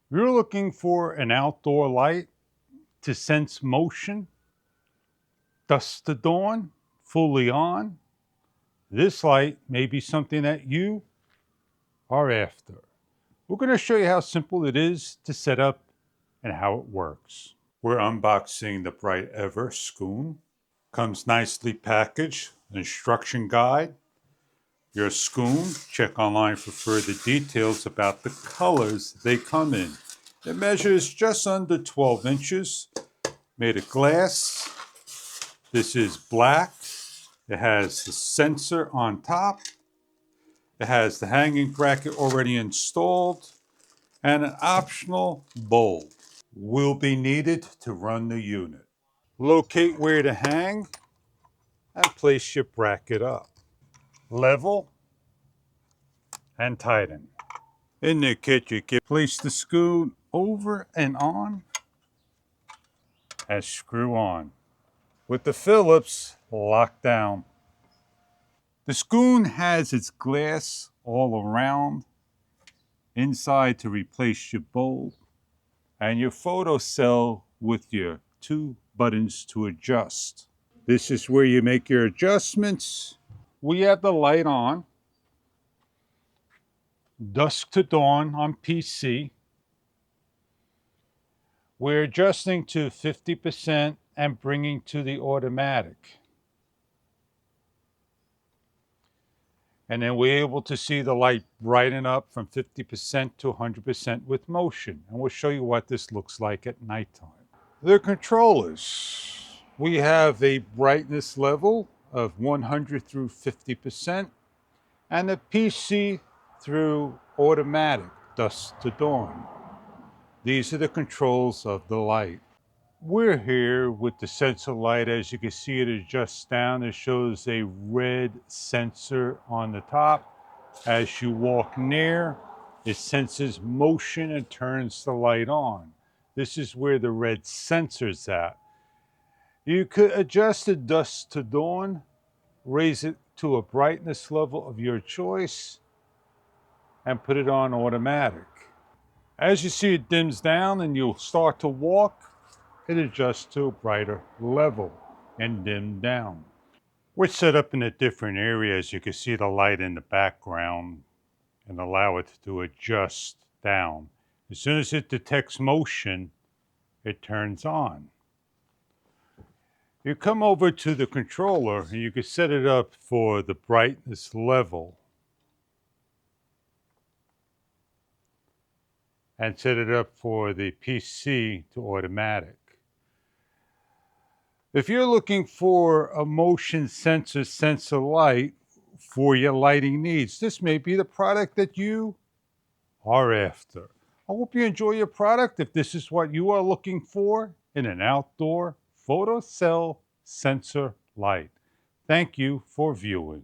You're looking for an outdoor light to sense motion, dusk to dawn, fully on. This light may be something that you are after. We're going to show you how simple it is to set up and how it works. We're unboxing the Bright Ever Schoon. Comes nicely packaged, instruction guide, your Schoon. Check online for further details about the colors they come in. It measures just under 12 inches, made of glass. This is black. It has the sensor on top. It has the hanging bracket already installed and an optional bulb will be needed to run the unit. Locate where to hang and place your bracket up. Level and tighten. In the kit, you can place the Schoon over and on and screw on. With the Phillips locked down. The Schoon has its glass all around, inside to replace your bulb, and your photo cell with your 2 buttons to adjust. This is where you make your adjustments. We have the light on, dusk to dawn on PC. We're adjusting to 50% and bringing to the automatic. And then we're able to see the light brighten up from 50% to 100% with motion. And we'll show you what this looks like at nighttime. The controllers. We have a brightness level of 100 through 50% and a PC through automatic, dusk to dawn. These are the controls of the light. We're here with the sensor light. As you can see, it adjusts down. It shows a red sensor on the top. As you walk near, it senses motion and turns the light on. This is where the red sensor's at. You could adjust the dusk to dawn, raise it to a brightness level of your choice, and put it on automatic. As you see, it dims down and you'll start to walk. It adjusts to a brighter level and dim down. We're set up in a different area. As you can see the light in the background and allow it to adjust down. As soon as it detects motion, it turns on. You come over to the controller and you can set it up for the brightness level and set it up for the PC to automatic. If you're looking for a motion sensor light for your lighting needs, this may be the product that you are after. I hope you enjoy your product. If this is what you are looking for in an outdoor photocell sensor light. Thank you for viewing.